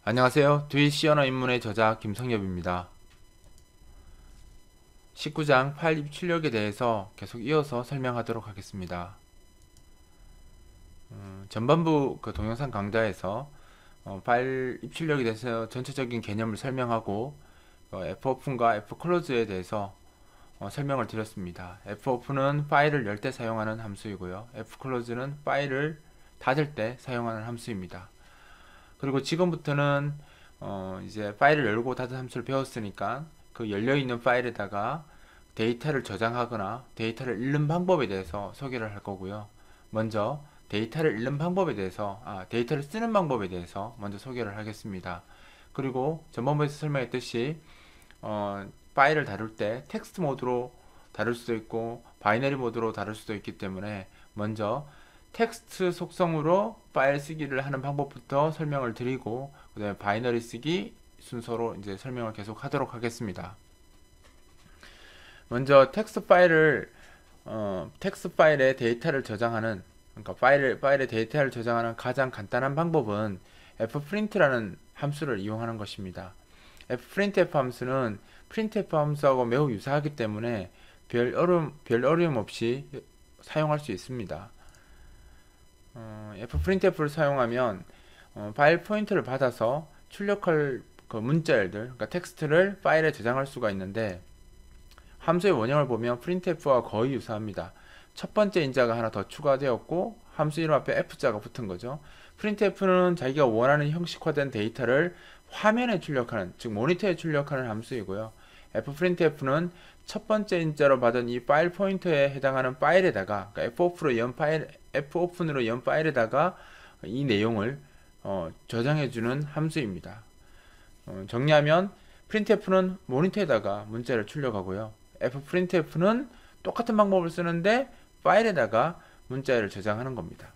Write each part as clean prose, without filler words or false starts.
안녕하세요. 두이시 언어 입문의 저자 김성엽입니다. 19장 파일 입출력에 대해서 계속 이어서 설명하도록 하겠습니다. 전반부 그 동영상 강좌에서 파일 입출력에 대해서 전체적인 개념을 설명하고 fopen과 fclose에 대해서 설명을 드렸습니다. fopen은 파일을 열 때 사용하는 함수이고요. fclose는 파일을 닫을 때 사용하는 함수입니다. 그리고 지금부터는 이제 파일을 열고 닫은 함수를 배웠으니까 그 열려있는 파일에다가 데이터를 저장하거나 데이터를 읽는 방법에 대해서 소개를 할 거고요. 먼저 데이터를 읽는 방법에 대해서 데이터를 쓰는 방법에 대해서 먼저 소개를 하겠습니다. 그리고 전반부에서 설명했듯이 파일을 다룰 때 텍스트 모드로 다룰 수도 있고 바이너리 모드로 다룰 수도 있기 때문에 먼저 텍스트 속성으로 파일 쓰기를 하는 방법부터 설명을 드리고 그 다음에 바이너리 쓰기 순서로 이제 설명을 계속 하도록 하겠습니다. 먼저 텍스트 파일에 데이터를 저장하는, 그러니까 파일에 데이터를 저장하는 가장 간단한 방법은 fprint라는 함수를 이용하는 것입니다. fprintf 함수는 printf 함수하고 매우 유사하기 때문에 별 어려움 없이 사용할 수 있습니다. fprintf를 사용하면 파일 포인터를 받아서 출력할 그 문자열들, 그러니까 텍스트를 파일에 저장할 수가 있는데 함수의 원형을 보면 printf와 거의 유사합니다. 첫 번째 인자가 하나 더 추가되었고 함수 이름 앞에 f자가 붙은 거죠. printf는 자기가 원하는 형식화된 데이터를 화면에 출력하는, 즉 모니터에 출력하는 함수이고요. fprintf는 첫 번째 인자로 받은 이 파일 포인터에 해당하는 파일에다가, 그러니까 fopen으로 연 파일에다가 이 내용을 저장해주는 함수입니다. 정리하면 printf는 모니터에다가 문자를 출력하고요. fprintf는 똑같은 방법을 쓰는데 파일에다가 문자를 저장하는 겁니다.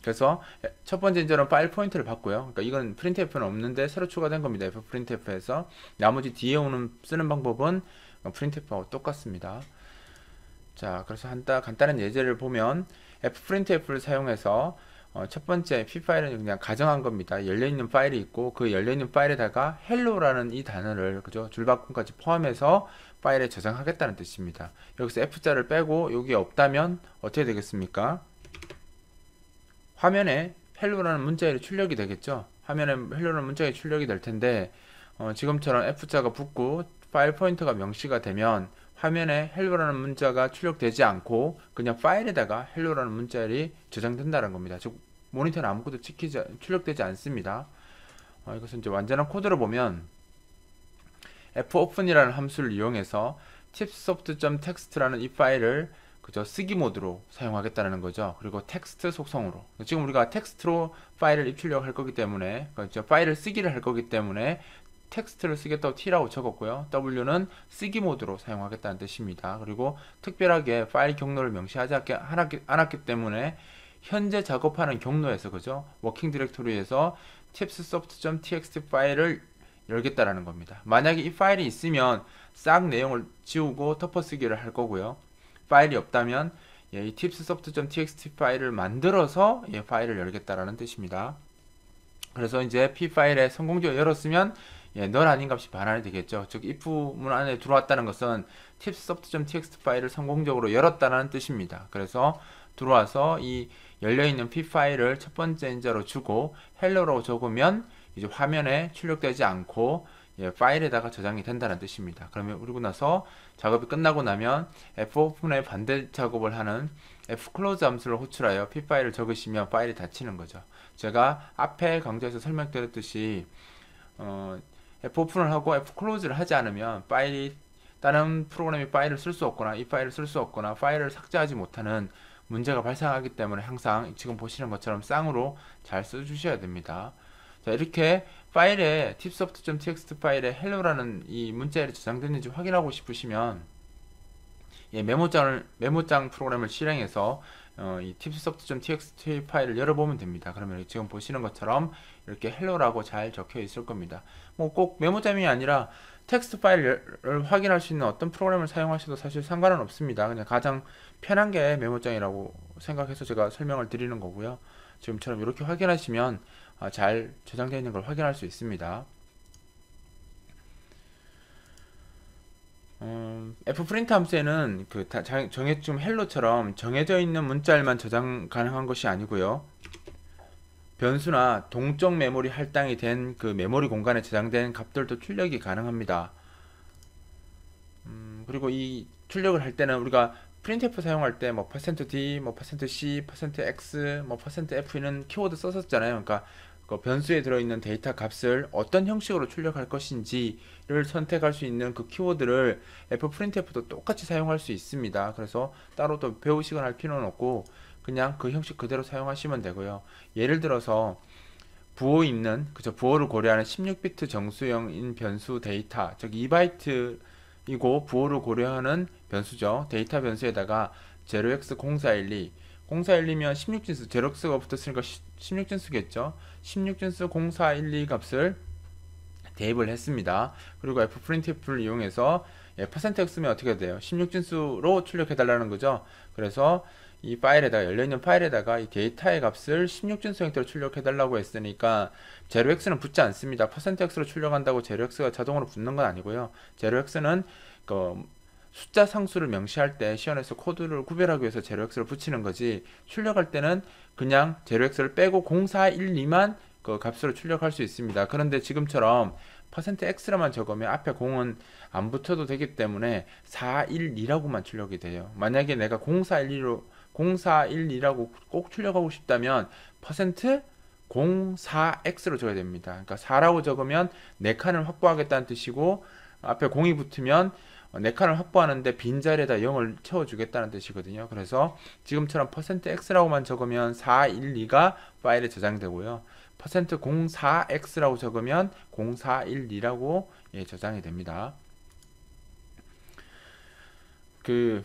그래서 첫 번째 인자는 파일 포인터를 받고요. 그러니까 이건 printf는 없는데 새로 추가된 겁니다. fprintf에서 나머지 뒤에 오는 쓰는 방법은 printf하고 똑같습니다. 자, 그래서 간단한 예제를 보면 fprintf를 사용해서 첫 번째 p 파일은 그냥 가정한 겁니다. 열려있는 파일이 있고 그 열려있는 파일에다가 hello라는 이 단어를 그죠? 줄바꿈까지 포함해서 파일에 저장하겠다는 뜻입니다. 여기서 f자를 빼고 여기에 없다면 어떻게 되겠습니까? 화면에 hello라는 문자열이 출력이 되겠죠. 화면에 hello라는 문자열이 출력이 될 텐데 지금처럼 f자가 붙고 파일 포인터가 명시가 되면 화면에 hello라는 문자가 출력되지 않고 그냥 파일에다가 hello라는 문자열이 저장된다는 겁니다. 즉 모니터는 아무것도 출력되지 않습니다. 이것은 이제 완전한 코드를 보면 fopen이라는 함수를 이용해서 tipsoft.txt라는 이 파일을 그저 쓰기 모드로 사용하겠다는 거죠. 그리고 텍스트 속성으로, 지금 우리가 텍스트로 파일을 입출력 할 거기 때문에, 그러니까 파일을 쓰기를 할 거기 때문에 텍스트를 쓰겠다고 t라고 적었고요. w는 쓰기 모드로 사용하겠다는 뜻입니다. 그리고 특별하게 파일 경로를 명시하지 않았기 때문에 현재 작업하는 경로에서, 그죠? 워킹 디렉토리에서 tipsoft.txt 파일을 열겠다라는 겁니다. 만약에 이 파일이 있으면 싹 내용을 지우고 덮어쓰기를 할 거고요. 파일이 없다면 이 tipsoft.txt 파일을 만들어서 파일을 열겠다라는 뜻입니다. 그래서 이제 p 파일에 성공적으로 열었으면 널 아닌 값이 반환이 되겠죠. 즉 if 문 안에 들어왔다는 것은 tipsoft.txt 파일을 성공적으로 열었다는 뜻입니다. 그래서 들어와서 이 열려있는 p 파일을 첫 번째 인자로 주고 hello로 적으면 이제 화면에 출력되지 않고 파일에다가 저장이 된다는 뜻입니다. 그러면 그리고 나서 작업이 끝나고 나면 fopen의 반대 작업을 하는 fclose 함수를 호출하여 p 파일을 적으시면 파일이 닫히는 거죠. 제가 앞에 강좌에서 설명드렸듯이 fopen을 하고 fclose를 하지 않으면 다른 프로그램이 파일을 쓸 수 없거나 이 파일을 쓸 수 없거나 파일을 삭제하지 못하는 문제가 발생하기 때문에 항상 지금 보시는 것처럼 쌍으로 잘 써주셔야 됩니다. 자, 이렇게 파일에 tipsoft.txt 파일에 hello라는 이 문자열이 저장됐는지 확인하고 싶으시면 메모장 프로그램을 실행해서 이 tipsoft.txt 파일을 열어보면 됩니다. 그러면 지금 보시는 것처럼 이렇게 hello라고 잘 적혀 있을 겁니다. 뭐 꼭 메모장이 아니라 텍스트 파일을 확인할 수 있는 어떤 프로그램을 사용하셔도 사실 상관은 없습니다. 그냥 가장 편한 게 메모장이라고 생각해서 제가 설명을 드리는 거고요. 지금처럼 이렇게 확인하시면 잘 저장되어 있는 걸 확인할 수 있습니다. fprint 함수에는 지금 헬로처럼 정해져 있는 문자열만 저장 가능한 것이 아니고요. 변수나 동적 메모리 할당이 된 그 메모리 공간에 저장된 값들도 출력이 가능합니다. 그리고 이 출력을 할 때는 우리가 printf 사용할 때 뭐 %d, 뭐 %c, %x, 뭐 %f는 키워드 썼었잖아요. 그러니까 그 변수에 들어있는 데이터 값을 어떤 형식으로 출력할 것인지를 선택할 수 있는 그 키워드를 fprintf도 똑같이 사용할 수 있습니다. 그래서 따로 또 배우시거나 할 필요는 없고 그냥 그 형식 그대로 사용하시면 되고요. 예를 들어서 부호를 고려하는 16비트 정수형인 변수 데이터, 즉 2바이트이고 부호를 고려하는 변수죠. 데이터 변수에다가 0x0412 0412면 16진수, 제로x가 붙었으니까 16진수겠죠. 16진수 0412 값을 대입을 했습니다. 그리고 fprintf를 이용해서 %x면 어떻게 돼요? 16진수로 출력해달라는 거죠. 그래서 이 파일에다가, 열려있는 파일에다가 이 데이터의 값을 16진수 형태로 출력해달라고 했으니까 0x는 붙지 않습니다. %x로 출력한다고 0x가 자동으로 붙는 건 아니고요. 0x는 그 숫자 상수를 명시할 때 시연에서 코드를 구별하기 위해서 0x를 붙이는 거지, 출력할 때는 그냥 0x를 빼고 0412만 그 값으로 출력할 수 있습니다. 그런데 지금처럼 %x라만 적으면 앞에 0은 안 붙어도 되기 때문에 412라고만 출력이 돼요. 만약에 내가 0412라고 꼭 출력하고 싶다면 %04x로 적어야 됩니다. 그러니까 4라고 적으면 4칸을 확보하겠다는 뜻이고, 앞에 0이 붙으면 4칸을 확보하는데 빈자리에다 0을 채워주겠다는 뜻이거든요. 그래서 지금처럼 %x라고만 적으면 412가 파일에 저장되고요. %04x라고 적으면 0412라고 저장이 됩니다. 그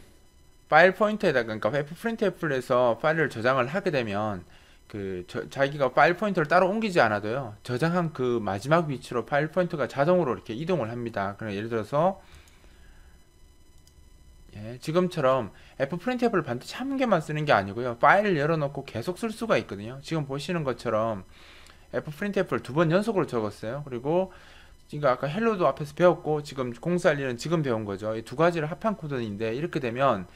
파일 포인터에다가, 그러니까 fprintf에서 파일을 저장을 하게 되면 자기가 파일 포인터를 따로 옮기지 않아도요, 저장한 그 마지막 위치로 파일 포인터가 자동으로 이렇게 이동을 합니다. 그럼 예를 들어서 지금처럼 fprintf를 반드시 한 개만 쓰는 게 아니고요, 파일을 열어놓고 계속 쓸 수가 있거든요. 지금 보시는 것처럼 fprintf를 2번 연속으로 적었어요. 그리고 지금 아까 헬로도 앞에서 배웠고 지금 041은 지금 배운 거죠. 이 두 가지를 합한 코드인데, 이렇게 되면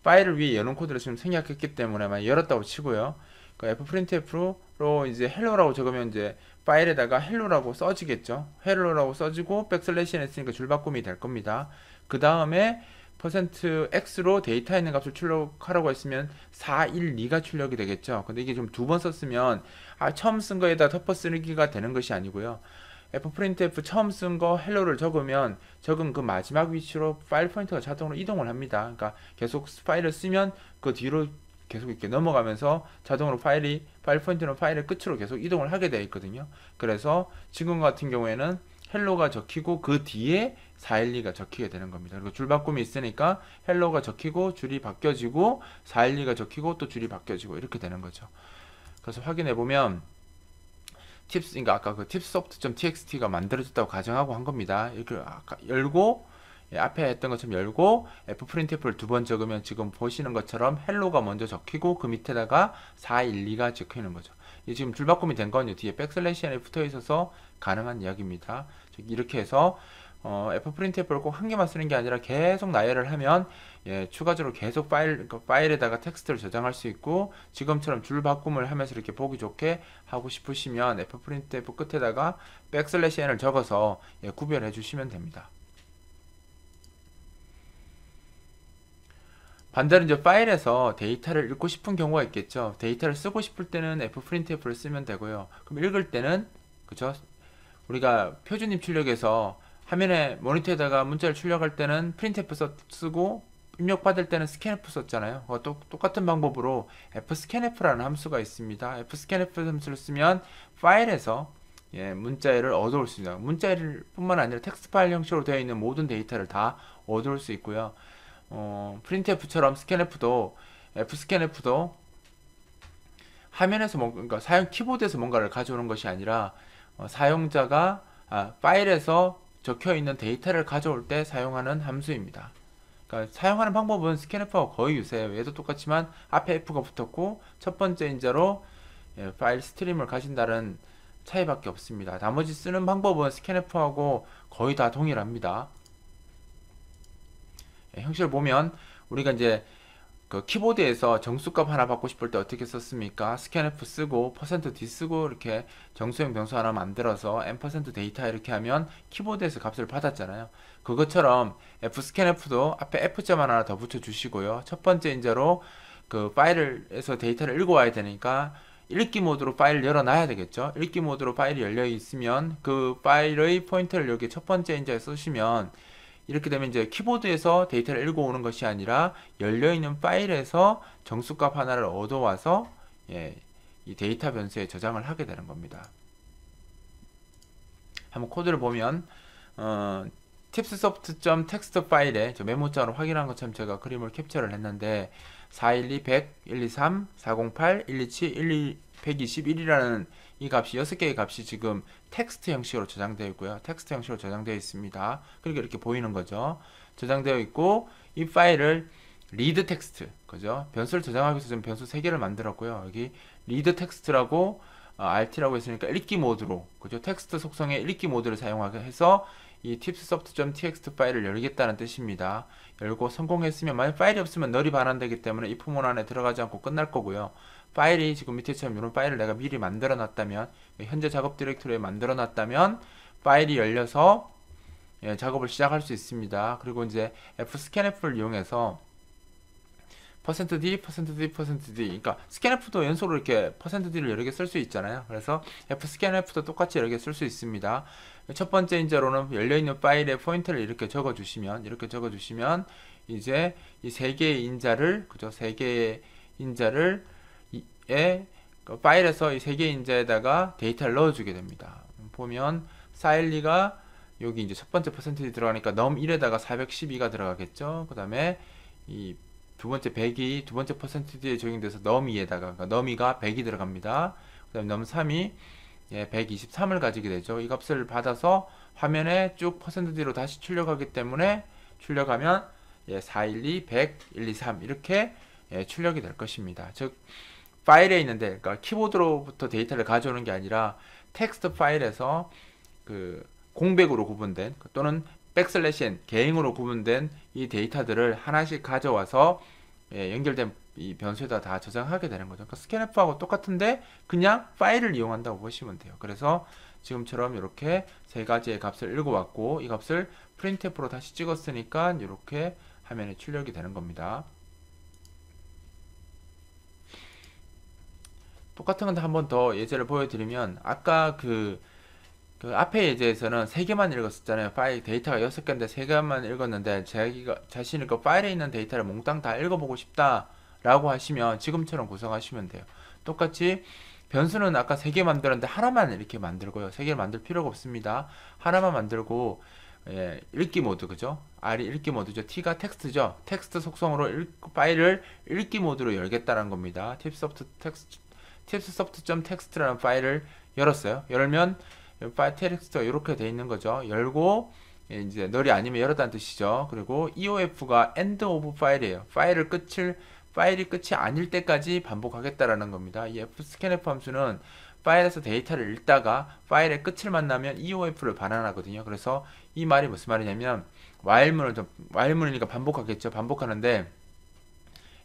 파일을 위에 여는 코드를 지금 생략했기 때문에 만 열었다고 치고요. 그 fprintf로 이제 헬로라고 적으면 이제 파일에다가 헬로라고 써지겠죠. 헬로라고 써지고 백슬래시는 했으니까 줄바꿈이 될 겁니다. 그 다음에 %x로 데이터에 있는 값을 출력하라고 했으면 412가 출력이 되겠죠. 근데 이게 좀 2번 썼으면 처음 쓴 거에다 덮어 쓰기가 되는 것이 아니고요. fprintf 처음 쓴 거 헬로를 적으면 적은 그 마지막 위치로 파일 포인터가 자동으로 이동을 합니다. 그러니까 계속 파일을 쓰면 그 뒤로 계속 이렇게 넘어가면서 자동으로 파일 포인터는 파일의 끝으로 계속 이동을 하게 되어 있거든요. 그래서 지금 같은 경우에는 헬로가 적히고 그 뒤에 412가 적히게 되는 겁니다. 그리고 줄바꿈이 있으니까 헬로가 적히고 줄이 바뀌어지고 412가 적히고 또 줄이 바뀌어지고 이렇게 되는 거죠. 그래서 확인해 보면 그러니까 아까 그 tipsoft.txt가 만들어졌다고 가정하고 한 겁니다. 이렇게 열고, 앞에 했던 것처럼 열고 fprintf를 2번 적으면 지금 보시는 것처럼 헬로가 먼저 적히고 그 밑에다가 412가 적히는 거죠. 이 지금 줄바꿈이 된 건 뒤에 백슬래시 n에 붙어 있어서 가능한 이야기입니다. 이렇게 해서 fprintf를 꼭 한 개만 쓰는 게 아니라 계속 나열을 하면 추가적으로 계속 파일에다가 텍스트를 저장할 수 있고, 지금처럼 줄 바꿈을 하면서 이렇게 보기 좋게 하고 싶으시면 fprintf 끝에다가 백슬래시 n을 적어서 구별해 주시면 됩니다. 반대로 이제 파일에서 데이터를 읽고 싶은 경우가 있겠죠. 데이터를 쓰고 싶을 때는 fprintf를 쓰면 되고요. 그럼 읽을 때는, 그죠? 우리가 표준 입출력에서 화면에 모니터에다가 문자를 출력할 때는 printf 쓰고 입력 받을 때는 scanf 썼잖아요. 똑같은 방법으로 fscanf라는 함수가 있습니다. fscanf 함수를 쓰면 파일에서 문자열을 얻어올 수 있습니다. 문자열 뿐만 아니라 텍스트 파일 형식으로 되어 있는 모든 데이터를 다 얻어올 수 있고요. printf처럼 fscanf도 화면에서 그러니까 사용 키보드에서 뭔가를 가져오는 것이 아니라 사용자가 파일에서 적혀 있는 데이터를 가져올 때 사용하는 함수입니다. 그러니까 사용하는 방법은 scanf와 거의 유사해요. 얘도 똑같지만 앞에 f가 붙었고 첫 번째 인자로 파일 스트림을 가진다는 차이밖에 없습니다. 나머지 쓰는 방법은 스캔F하고 거의 다 동일합니다. 형식을 보면 우리가 이제 그 키보드에서 정수값 하나 받고 싶을 때 어떻게 썼습니까? 스캔F 쓰고 %d 쓰고 이렇게 정수형 변수 하나 만들어서 n% 데이터 이렇게 하면 키보드에서 값을 받았잖아요. 그것처럼 fscanf도 앞에 f점 하나 더 붙여 주시고요. 첫 번째 인자로 그 파일에서 데이터를 읽어와야 되니까 읽기 모드로 파일을 열어놔야 되겠죠. 읽기 모드로 파일이 열려 있으면 그 파일의 포인터를 여기 첫 번째 인자에 쓰시면 이렇게 되면 이제 키보드에서 데이터를 읽어오는 것이 아니라 열려있는 파일에서 정수값 하나를 얻어와서 이 데이터 변수에 저장을 하게 되는 겁니다. 한번 코드를 보면 tipssoft.txt 파일에 저 메모장으로 확인한 것처럼 제가 그림을 캡처를 했는데 412, 100, 123, 408, 127, 121이라는 이 값이 6개의 값이 지금 텍스트 형식으로 저장되어 있고요. 텍스트 형식으로 저장되어 있습니다. 그리고 이렇게 보이는 거죠. 저장되어 있고 이 파일을 리드 텍스트, 그죠? 변수를 저장하기 위해서 지금 변수 3개를 만들었고요. 여기 리드 텍스트라고 RT라고 했으니까 읽기 모드로, 그죠? 텍스트 속성의 읽기 모드를 사용하게 해서 이 tipsoft.txt 파일을 열겠다는 뜻입니다. 열고 성공했으면, 만약 파일이 없으면 널이 반환되기 때문에 if 문안 안에 들어가지 않고 끝날 거고요. 파일이 지금 밑에처럼 이런 파일을 내가 미리 만들어 놨다면, 현재 작업 디렉토리에 만들어 놨다면 파일이 열려서 작업을 시작할 수 있습니다. 그리고 이제 fscanf를 이용해서 %d, %d, %d, 그러니까 scanf도 연속으로 이렇게 %d를 여러 개 쓸 수 있잖아요. 그래서 fscanf도 똑같이 여러 개 쓸 수 있습니다. 첫 번째 인자로는 열려있는 파일의 포인터를 이렇게 적어주시면 이제 이 세 개의 인자를, 그죠? 세 개의 인자를 그 파일에서 이 세 개의 인자에다가 데이터를 넣어주게 됩니다. 보면 412가 여기 이제 첫 번째 %d 들어가니까 num1에다가 412가 들어가겠죠. 그 다음에 이 두 번째 100이 두 번째 %d에 적용돼서 num2에다가, 그러니까 num2가 100이 들어갑니다. 그 다음에 num3이 123을 가지게 되죠. 이 값을 받아서 화면에 쭉 %d로 다시 출력하기 때문에 출력하면 412, 100, 123 이렇게 출력이 될 것입니다. 즉 파일에 있는데, 그러니까 키보드로부터 데이터를 가져오는 게 아니라 텍스트 파일에서 그 공백으로 구분된 또는 백슬래시 개행으로 구분된 이 데이터들을 하나씩 가져와서 연결된 이 변수에다 다 저장하게 되는 거죠. 그러니까 스캔F하고 똑같은데 그냥 파일을 이용한다고 보시면 돼요. 그래서 지금처럼 이렇게 세 가지의 값을 읽어왔고 이 값을 printf로 다시 찍었으니까 이렇게 화면에 출력이 되는 겁니다. 똑같은 건데 한 번 더 예제를 보여드리면, 아까 그 앞에 예제에서는 3개만 읽었었잖아요. 파일 데이터가 6개인데 3개만 읽었는데 자신이 그 파일에 있는 데이터를 몽땅 다 읽어보고 싶다 라고 하시면 지금처럼 구성하시면 돼요. 똑같이 변수는 아까 3개 만들었는데 하나만 이렇게 만들고요. 3개를 만들 필요가 없습니다. 하나만 만들고 읽기 모드, 그죠? R이 읽기 모드죠. T가 텍스트죠. 텍스트 속성으로 파일을 읽기 모드로 열겠다는 겁니다. tipsoft.txt라는 파일을 열었어요. 열면 파일 텍스트가 이렇게 돼 있는 거죠. 열고 이제 널이 아니면 열었다는 뜻이죠. 그리고 EOF가 end of 파일이에요. 파일이 끝이 아닐 때까지 반복하겠다라는 겁니다. 이 fscanf 함수는 파일에서 데이터를 읽다가 파일의 끝을 만나면 EOF를 반환하거든요. 그래서 이 말이 무슨 말이냐면 while문이니까 반복하겠죠. 반복하는데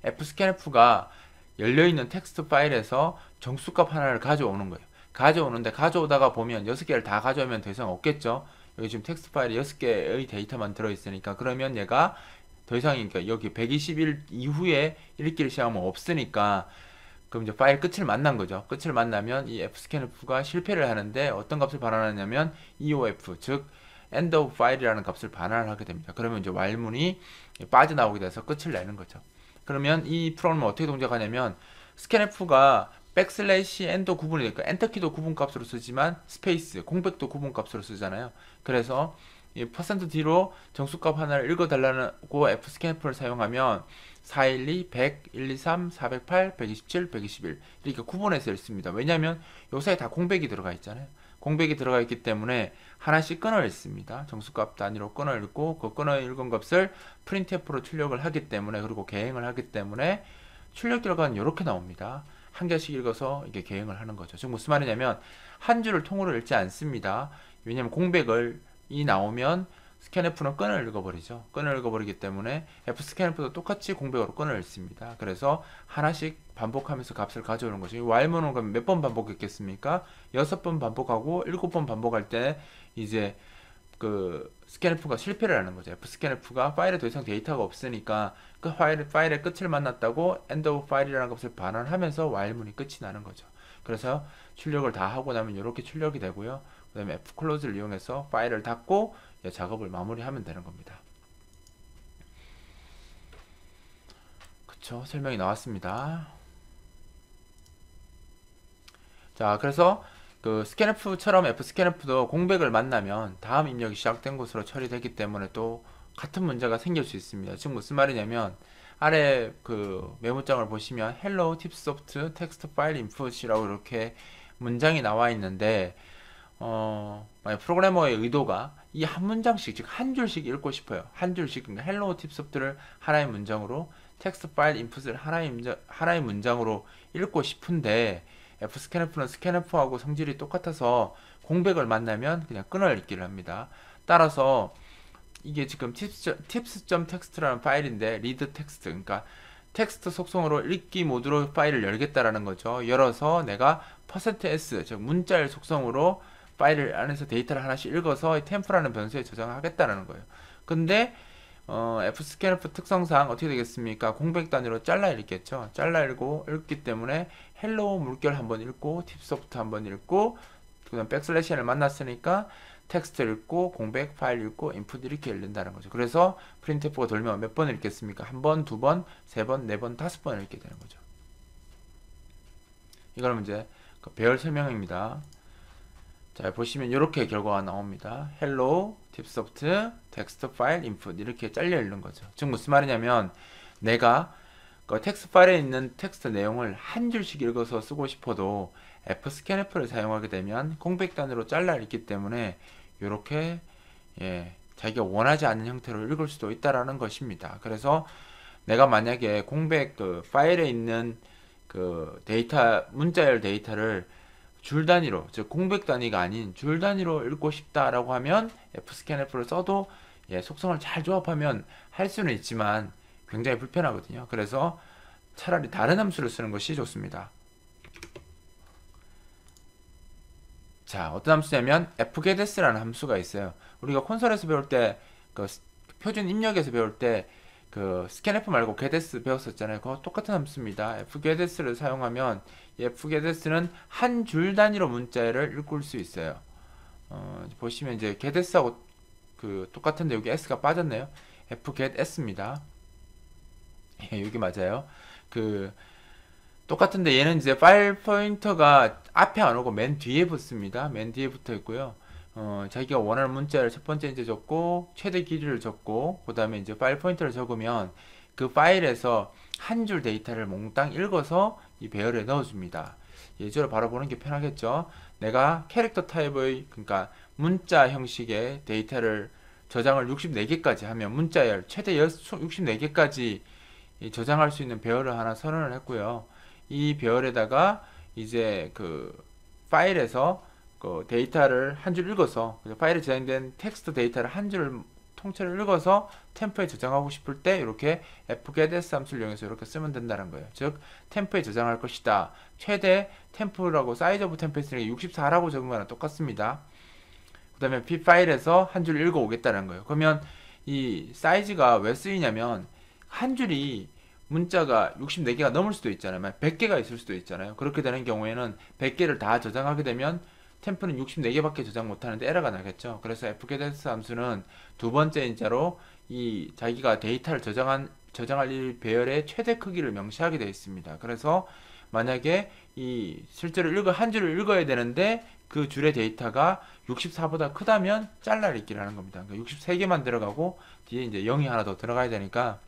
fscanf가 열려있는 텍스트 파일에서 정수값 하나를 가져오는 거예요. 가져오는데 가져오다가 보면 6개를 다 가져오면 더 이상 없겠죠. 여기 지금 텍스트 파일에 6개의 데이터만 들어있으니까, 그러면 얘가 더 이상이니까 여기 121 이후에 읽기를 시작하면 없으니까, 그럼 이제 파일 끝을 만난 거죠. 끝을 만나면 이 fscanf가 실패를 하는데 어떤 값을 반환하냐면 EOF, 즉 end of file이라는 값을 반환을 하게 됩니다. 그러면 이제 while문이 빠져나오게 돼서 끝을 내는 거죠. 그러면 이 프로그램은 어떻게 동작하냐면, scanf가 백슬래시 n도 구분이니까 엔터키도 구분값으로 쓰지만 스페이스, 공백도 구분값으로 쓰잖아요. 그래서 이 %d로 정수값 하나를 읽어달라고 fscanf를 사용하면 412, 100, 123, 408, 127, 121 이렇게 구분해서 읽습니다. 왜냐하면 요 사이에 다 공백이 들어가 있잖아요. 공백이 들어가 있기 때문에 하나씩 끊어 읽습니다. 정수값 단위로 끊어 읽고 그 끊어 읽은 값을 printf로 출력을 하기 때문에, 그리고 개행을 하기 때문에 출력 결과는 이렇게 나옵니다. 한 개씩 읽어서 이게 개행을 하는 거죠. 즉 무슨 말이냐면 한 줄을 통으로 읽지 않습니다. 왜냐면 공백을 이 나오면 스캔F는 끈을 읽어버리죠. 끈을 읽어버리기 때문에 fscanf도 똑같이 공백으로 끈을 읽습니다. 그래서 하나씩 반복하면서 값을 가져오는 거죠. while문은 그럼 몇 번 반복했겠습니까? 6번 반복하고 7번 반복할 때 이제 그 scanf가 실패를 하는 거죠. fscanf가 파일에 더 이상 데이터가 없으니까 그 파일의 끝을 만났다고 end of file이라는 것을 반환하면서 while문이 끝이 나는 거죠. 그래서 출력을 다 하고 나면 이렇게 출력이 되고요. 그 다음에 fclose를 이용해서 파일을 닫고 작업을 마무리하면 되는 겁니다. 그쵸? 설명이 나왔습니다. 자, 그래서 그 scanf처럼 fscanf도 공백을 만나면 다음 입력이 시작된 곳으로 처리되기 때문에 또 같은 문제가 생길 수 있습니다. 지금 무슨 말이냐면 아래 그 메모장을 보시면 hello tipsoft text file input이라고 이렇게 문장이 나와 있는데 만약 프로그래머의 의도가 이 한 문장씩, 즉 한 줄씩 읽고 싶어요. 한 줄씩, 그러니까 헬로 팁소프트를 하나의 문장으로, 텍스트 파일 인풋을 하나의 문장으로 읽고 싶은데, fscanf는 scanf하고 성질이 똑같아서 공백을 만나면 그냥 끊어 읽기를 합니다. 따라서 이게 지금 tips.txt라는 파일인데, read text, 그러니까 텍스트 속성으로 읽기 모드로 파일을 열겠다라는 거죠. 열어서 내가 %s, 즉 문자열 속성으로 파일을 안에서 데이터를 하나씩 읽어서 템프라는 변수에 저장하겠다는 거예요. 근데 fscanf 특성상 어떻게 되겠습니까? 공백 단위로 잘라 읽겠죠. 잘라 읽기 때문에 헬로 물결 한번 읽고 팁소프트 한번 읽고 그 다음 백슬래시를 만났으니까 텍스트 읽고 공백 파일 읽고 인풋 이렇게 읽는다는 거죠. 그래서 printf가 돌면 몇 번 읽겠습니까? 한 번, 두 번, 세 번, 네 번, 다섯 번 읽게 되는 거죠. 이거는 이제 그 배열 설명입니다. 자, 보시면 이렇게 결과가 나옵니다. hello, tipsoft, text file, input 이렇게 잘려 읽는 거죠. 즉 무슨 말이냐면 내가 그 텍스트 파일에 있는 텍스트 내용을 한 줄씩 읽어서 쓰고 싶어도 fscanf를 사용하게 되면 공백 단위로 잘라 읽기 때문에 이렇게 자기가 원하지 않는 형태로 읽을 수도 있다라는 것입니다. 그래서 내가 만약에 공백 그 파일에 있는 그 데이터 문자열 데이터를 줄 단위로, 즉 공백 단위가 아닌 줄 단위로 읽고 싶다라고 하면 fscanf를 써도 속성을 잘 조합하면 할 수는 있지만 굉장히 불편하거든요. 그래서 차라리 다른 함수를 쓰는 것이 좋습니다. 자, 어떤 함수냐면 fgetS라는 함수가 있어요. 우리가 콘솔에서 배울 때 그 표준 입력에서 배울 때 그 scanf 말고 getS 배웠었잖아요. 그거 똑같은 함수입니다. fgetS를 사용하면 fgetS는 한 줄 단위로 문자를 읽을 수 있어요. 보시면 이제 getS하고 그 똑같은데 여기 s가 빠졌네요. fgetS입니다. 여기 맞아요. 그 똑같은데 얘는 이제 파일 포인터가 앞에 안 오고 맨 뒤에 붙습니다. 맨 뒤에 붙어 있고요. 자기가 원하는 문자를 첫 번째 이제 적고 최대 길이를 적고 그 다음에 이제 파일 포인터를 적으면 그 파일에서 한 줄 데이터를 몽땅 읽어서 이 배열에 넣어줍니다. 예제로 바로 보는 게 편하겠죠. 내가 캐릭터 타입의 그러니까 문자 형식의 데이터를 저장을 64개까지 하면 문자열 최대 64개까지 저장할 수 있는 배열을 하나 선언을 했고요. 이 배열에다가 이제 그 파일에서 그 데이터를 한 줄 읽어서 파일에 저장된 텍스트 데이터를 한 줄을 통째로 읽어서 템프에 저장하고 싶을 때 이렇게 fgetS 함수를 이용해서 이렇게 쓰면 된다는 거예요. 즉 템프에 저장할 것이다. 최대 템프라고 사이즈 오브 템프에 쓰는 게 64라고 적은 거랑 똑같습니다. 그 다음에 p 파일에서 한 줄 읽어 오겠다는 거예요. 그러면 이 사이즈가 왜 쓰이냐면 한 줄이 문자가 64개가 넘을 수도 있잖아요. 100개가 있을 수도 있잖아요. 그렇게 되는 경우에는 100개를 다 저장하게 되면 템프는 64개밖에 저장 못하는데 에러가 나겠죠. 그래서 fgetS 함수는 두 번째 인자로 이 자기가 데이터를 저장할 이 배열의 최대 크기를 명시하게 되어 있습니다. 그래서 만약에 이 실제로 한 줄을 읽어야 되는데 그 줄의 데이터가 64보다 크다면 잘라 읽기라는 겁니다. 그러니까 63개만 들어가고 뒤에 이제 0이 하나 더 들어가야 되니까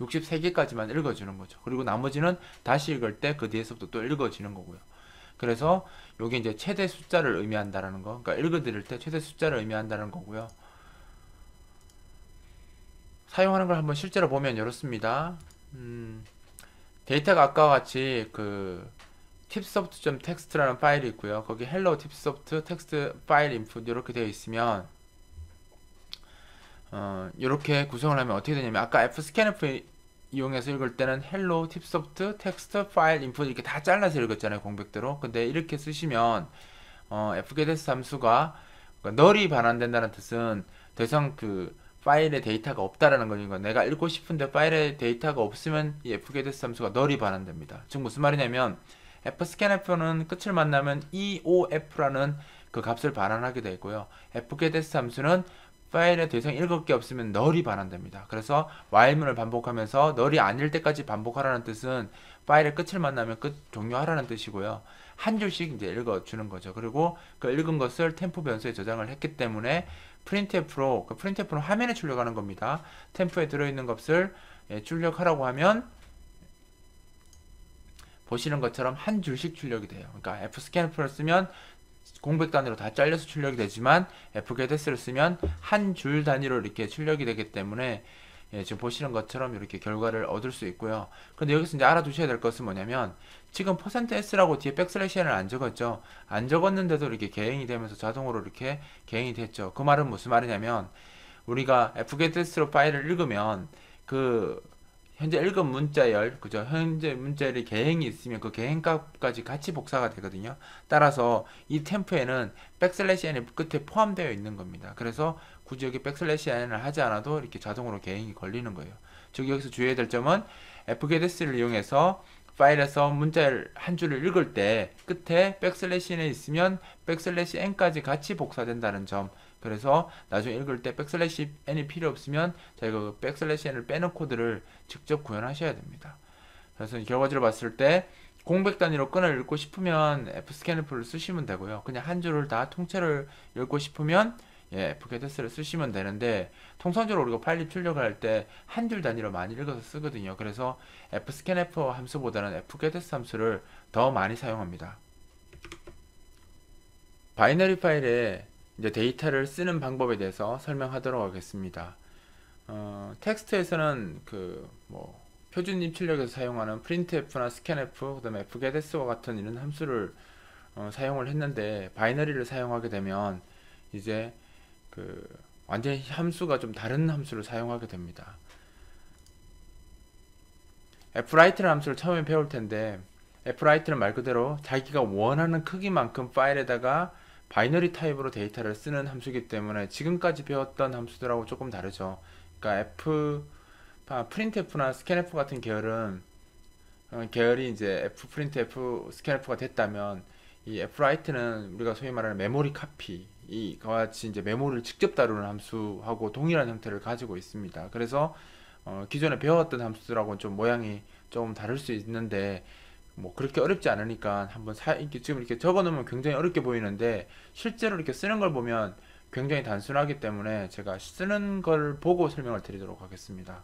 63개까지만 읽어주는 거죠. 그리고 나머지는 다시 읽을 때 그 뒤에서부터 또 읽어지는 거고요. 그래서 요게 이제 최대 숫자를 의미한다라는 거. 그러니까 읽어드릴 때 최대 숫자를 의미한다는 거고요. 사용하는 걸 한번 실제로 보면 이렇습니다. 데이터가 아까와 같이 그 tipsoft.txt라는 파일이 있고요. 거기 hello tipsoft text 파일 input 이렇게 되어 있으면 이렇게 구성을 하면 어떻게 되냐면 아까 fscanf 이용해서 읽을 때는 hello tipsoft text 파일 input 이렇게 다 잘라서 읽었잖아요, 공백대로. 근데 이렇게 쓰시면 fgetS 함수가 널이 반환된다는 뜻은 더 이상 그 파일에 데이터가 없다라는 거니까 내가 읽고 싶은데 파일에 데이터가 없으면 이 fgetS 함수가 널이 반환됩니다. 즉 무슨 말이냐면 fscanf는 끝을 만나면 eof라는 그 값을 반환하게 되고요. fgetS 함수는 파일에 더 이상 읽을 게 없으면 널이 반환됩니다. 그래서 while문을 반복하면서 널이 아닐 때까지 반복하라는 뜻은 파일의 끝을 만나면 끝 종료하라는 뜻이고요. 한 줄씩 이제 읽어주는 거죠. 그리고 그 읽은 것을 템프 변수에 저장을 했기 때문에 printf로, 그 printf는 화면에 출력하는 겁니다. 템프에 들어있는 값을 출력하라고 하면 보시는 것처럼 한 줄씩 출력이 돼요. 그러니까 fscanf를 쓰면 공백 단위로 다 잘려서 출력이 되지만 fgetS를 쓰면 한 줄 단위로 이렇게 출력이 되기 때문에 지금 보시는 것처럼 이렇게 결과를 얻을 수 있고요. 근데 여기서 이제 알아두셔야 될 것은 뭐냐면 지금 %s라고 뒤에 백슬래시n을 안 적었죠. 안 적었는데도 이렇게 개행이 되면서 자동으로 이렇게 개행이 됐죠. 그 말은 무슨 말이냐면 우리가 fgetS로 파일을 읽으면 그 현재 읽은 문자열, 그죠? 현재 문자열이 개행이 있으면 그 개행값까지 같이 복사가 되거든요. 따라서 이 템프에는 백슬래시 n이 끝에 포함되어 있는 겁니다. 그래서 굳이 여기 백슬래시 n을 하지 않아도 이렇게 자동으로 개행이 걸리는 거예요. 즉 여기서 주의해야 될 점은 fgetS를 이용해서 파일에서 문자열 한 줄을 읽을 때 끝에 백슬래시 n이 있으면 백슬래시 n까지 같이 복사된다는 점. 그래서 나중에 읽을 때 백슬래시 n이 필요 없으면 저희가 그 백슬래시 n을 빼는 코드를 직접 구현하셔야 됩니다. 그래서 결과지를 봤을 때 공백 단위로 끈을 읽고 싶으면 fscanf를 쓰시면 되고요. 그냥 한 줄을 다 통째로 읽고 싶으면 fgetS를 쓰시면 되는데 통상적으로 우리가 파일 출력할 때 한 줄 단위로 많이 읽어서 쓰거든요. 그래서 fscanf 함수보다는 fgetS 함수를 더 많이 사용합니다. 바이너리 파일에 이제 데이터를 쓰는 방법에 대해서 설명하도록 하겠습니다. 텍스트에서는 그 뭐 표준 입출력에서 사용하는 printf나 scanf, 그다음에 fgetS와 같은 이런 함수를 사용을 했는데 바이너리를 사용하게 되면 이제 그 완전히 함수가 좀 다른 함수를 사용하게 됩니다. fwrite라는 함수를 처음에 배울 텐데 fwrite는 말 그대로 자기가 원하는 크기만큼 파일에다가 바이너리 타입으로 데이터를 쓰는 함수이기 때문에 지금까지 배웠던 함수들하고 조금 다르죠. 그러니까 printf나 scanf 같은 계열은 계열이 이제 fprintf, scanf가 됐다면 이 fwrite는 우리가 소위 말하는 메모리 카피 이와 같이 이제 메모리를 직접 다루는 함수하고 동일한 형태를 가지고 있습니다. 그래서 기존에 배웠던 함수들하고는 좀 모양이 조금 다를 수 있는데 뭐 그렇게 어렵지 않으니까 한번 지금 이렇게 적어 놓으면 굉장히 어렵게 보이는데 실제로 이렇게 쓰는 걸 보면 굉장히 단순하기 때문에 제가 쓰는 걸 보고 설명을 드리도록 하겠습니다.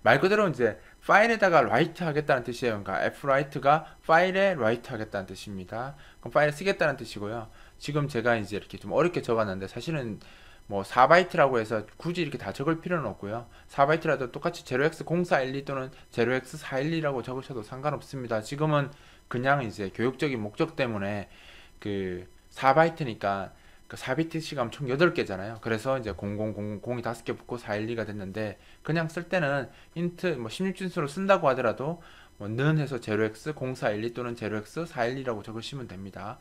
말 그대로 이제 파일에다가 write 하겠다는 뜻이에요. 그러니까 fwrite가 파일에 write 하겠다는 뜻입니다. 그럼 파일에 쓰겠다는 뜻이고요. 지금 제가 이제 이렇게 좀 어렵게 적었는데 사실은 뭐 4바이트라고 해서 굳이 이렇게 다 적을 필요는 없고요. 4바이트라도 똑같이 0x0412 또는 0x412라고 적으셔도 상관없습니다. 지금은 그냥 이제 교육적인 목적 때문에 그 4바이트니까 그 4비트씩 하면 총 8개잖아요. 그래서 이제 0000이 5개 붙고 412가 됐는데 그냥 쓸 때는 인트 뭐 16진수로 쓴다고 하더라도 는 해서 0x0412 또는 0x412라고 적으시면 됩니다.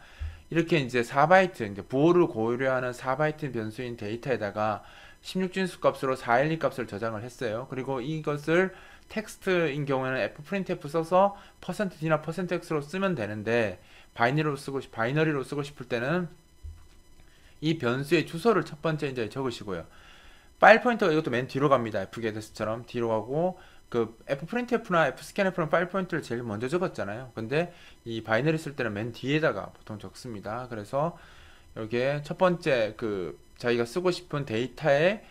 이렇게 이제 4바이트, 이제 부호를 고려하는 4바이트 변수인 데이터에다가 16진수 값으로 412 값을 저장을 했어요. 그리고 이것을 텍스트인 경우에는 fprintf 써서 %d나 %x로 쓰면 되는데 바이너리로 쓰고 싶을 때는 이 변수의 주소를 첫 번째 이제 적으시고요. 파일 포인터가 이것도 맨 뒤로 갑니다. fgetS처럼 뒤로 가고 그 fprintf나 fscanf는 파일 포인터를 제일 먼저 적었잖아요. 근데 이 바이너리 쓸 때는 맨 뒤에다가 보통 적습니다. 그래서 여기에 첫 번째 그 자기가 쓰고 싶은 데이터의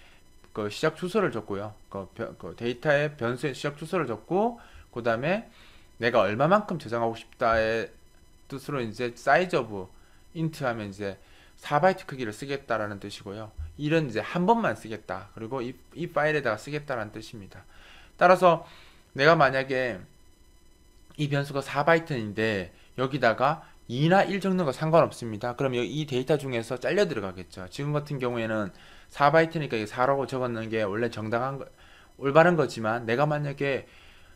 그 시작 주소를 적고요. 그 데이터의 변수의 시작 주소를 적고 그 다음에 내가 얼마만큼 저장하고 싶다의 뜻으로 이제 size of int 하면 이제 4바이트 크기를 쓰겠다라는 뜻이고요. 이런 이제 한 번만 쓰겠다. 그리고 이 파일에다가 쓰겠다라는 뜻입니다. 따라서 내가 만약에 이 변수가 4바이트인데 여기다가 2나 1 적는 거 상관없습니다. 그럼 이 데이터 중에서 잘려 들어가겠죠. 지금 같은 경우에는 4바이트니까 이게 4라고 적었는 게 원래 정당한 올바른 거지만 내가 만약에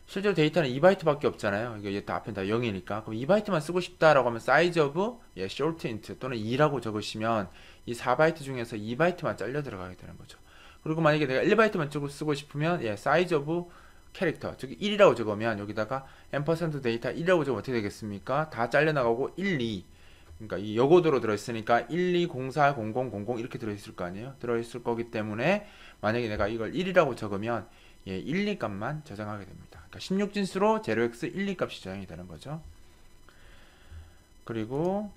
실제로 데이터는 2바이트밖에 없잖아요. 이게 다 앞에 다 0이니까. 그럼 2바이트만 쓰고 싶다라고 하면 size of short int 또는 2라고 적으시면 이 4바이트 중에서 2바이트만 잘려 들어가게 되는 거죠. 그리고 만약에 내가 1바이트만 쓰고 싶으면 size of 캐릭터 즉 1이라고 적으면 여기다가 앰퍼센트 데이터 1이라고 적으면 어떻게 되겠습니까? 다 잘려나가고 1, 2 그러니까 이 여고도로 들어있으니까 1, 2, 0, 4, 0, 0, 0, 0 이렇게 들어있을 거 아니에요? 들어있을 거기 때문에 만약에 내가 이걸 1이라고 적으면 1, 2 값만 저장하게 됩니다. 그러니까 16진수로 0x 1, 2 값이 저장이 되는 거죠. 그리고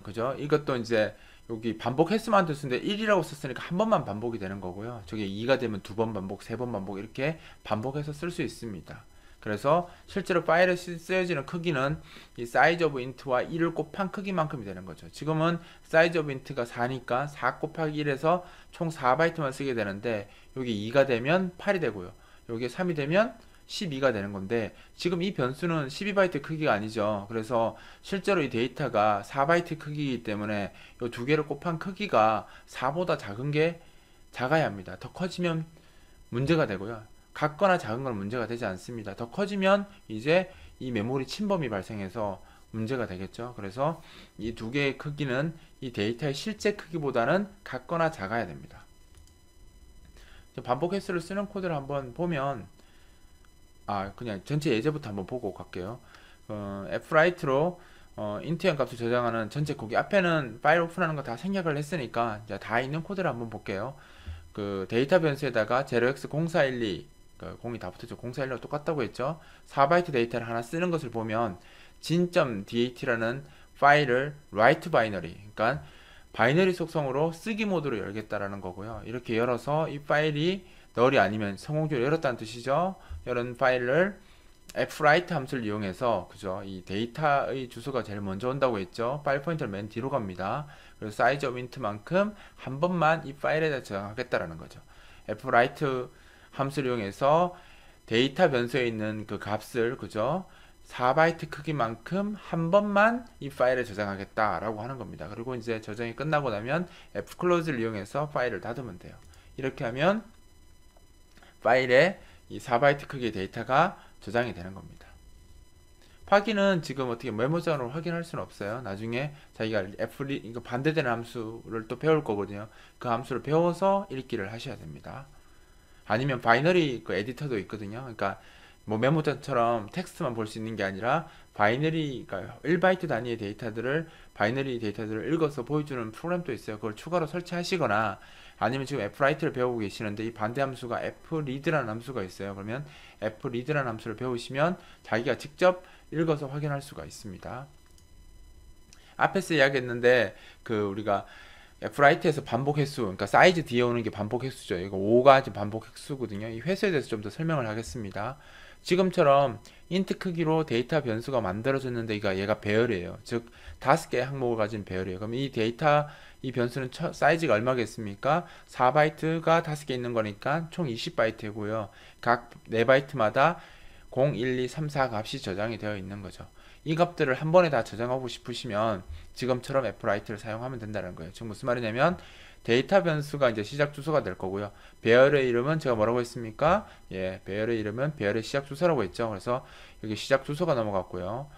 그죠? 이것도 이제 여기 반복 횟수만 됐는데 1이라고 썼으니까 한 번만 반복이 되는 거고요. 저게 2가 되면 두 번 반복, 세 번 반복 이렇게 반복해서 쓸 수 있습니다. 그래서 실제로 파일에 쓰여지는 크기는 이 size of int와 1을 곱한 크기만큼이 되는 거죠. 지금은 size of int가 4니까 4 곱하기 1에서 총 4바이트만 쓰게 되는데 여기 2가 되면 8이 되고요. 여기 3이 되면 12가 되는 건데 지금 이 변수는 12바이트 크기가 아니죠. 그래서 실제로 이 데이터가 4바이트 크기이기 때문에 이 두 개를 곱한 크기가 4보다 작은 게 작아야 합니다. 더 커지면 문제가 되고요. 같거나 작은 건 문제가 되지 않습니다. 더 커지면 이제 이 메모리 침범이 발생해서 문제가 되겠죠. 그래서 이 두 개의 크기는 이 데이터의 실제 크기보다는 같거나 작아야 됩니다. 반복 횟수를 쓰는 코드를 한번 보면 그냥 전체 예제부터 한번 보고 갈게요. fwrite로 int형 값을 저장하는 전체 코드 앞에는 파일 오픈하는 거 다 생략을 했으니까 이제 다 있는 코드를 한번 볼게요. 그 데이터 변수에다가 0x0412 공이 다 붙었죠. 0412가 똑같다고 했죠. 4바이트 데이터를 하나 쓰는 것을 보면 진.dat라는 파일을 write 바이너리 그러니까 바이너리 속성으로 쓰기 모드로 열겠다라는 거고요. 이렇게 열어서 이 파일이 널이 아니면 성공적으로 열었다는 뜻이죠. 이런 파일을 fwrite 함수를 이용해서 그죠? 이 데이터의 주소가 제일 먼저 온다고 했죠. 파일 포인터를 맨 뒤로 갑니다. 그래서 size of int만큼 한 번만 이 파일에다 저장하겠다라는 거죠. fwrite 함수를 이용해서 데이터 변수에 있는 그 값을 그죠? 4바이트 크기만큼 한 번만 이 파일에 저장하겠다라고 하는 겁니다. 그리고 이제 저장이 끝나고 나면 fclose를 이용해서 파일을 닫으면 돼요. 이렇게 하면 파일에 이 4바이트 크기의 데이터가 저장이 되는 겁니다. 확인은 지금 어떻게 메모장으로 확인할 수는 없어요. 나중에 자기가 이거 반대되는 함수를 또 배울 거거든요. 그 함수를 배워서 읽기를 하셔야 됩니다. 아니면 바이너리 그 에디터도 있거든요. 그러니까 뭐 메모장처럼 텍스트만 볼 수 있는 게 아니라 바이너리, 그러니까 1바이트 단위의 바이너리 데이터들을 읽어서 보여주는 프로그램도 있어요. 그걸 추가로 설치하시거나 아니면 지금 fwrite를 배우고 계시는데 이 반대 함수가 fread라는 함수가 있어요. 그러면 fread라는 함수를 배우시면 자기가 직접 읽어서 확인할 수가 있습니다. 앞에서 이야기했는데 우리가 fwrite에서 반복 횟수, 그러니까 사이즈 뒤에 오는 게 반복 횟수죠. 이거 5가 반복 횟수거든요. 이 횟수에 대해서 좀 더 설명을 하겠습니다. 지금처럼 int 크기로 데이터 변수가 만들어졌는데 얘가 배열이에요. 즉 5개의 항목을 가진 배열이에요. 그럼 이 데이터 이 변수는 사이즈가 얼마겠습니까? 4바이트가 5개 있는 거니까 총 20바이트고요. 각 4바이트마다 0, 1, 2, 3, 4 값이 저장이 되어 있는 거죠. 이 값들을 한 번에 다 저장하고 싶으시면 지금처럼 fwrite를 사용하면 된다는 거예요. 지금 무슨 말이냐면 데이터 변수가 이제 시작 주소가 될 거고요. 배열의 이름은 제가 뭐라고 했습니까? 배열의 이름은 배열의 시작 주소라고 했죠. 그래서 여기 시작 주소가 넘어갔고요.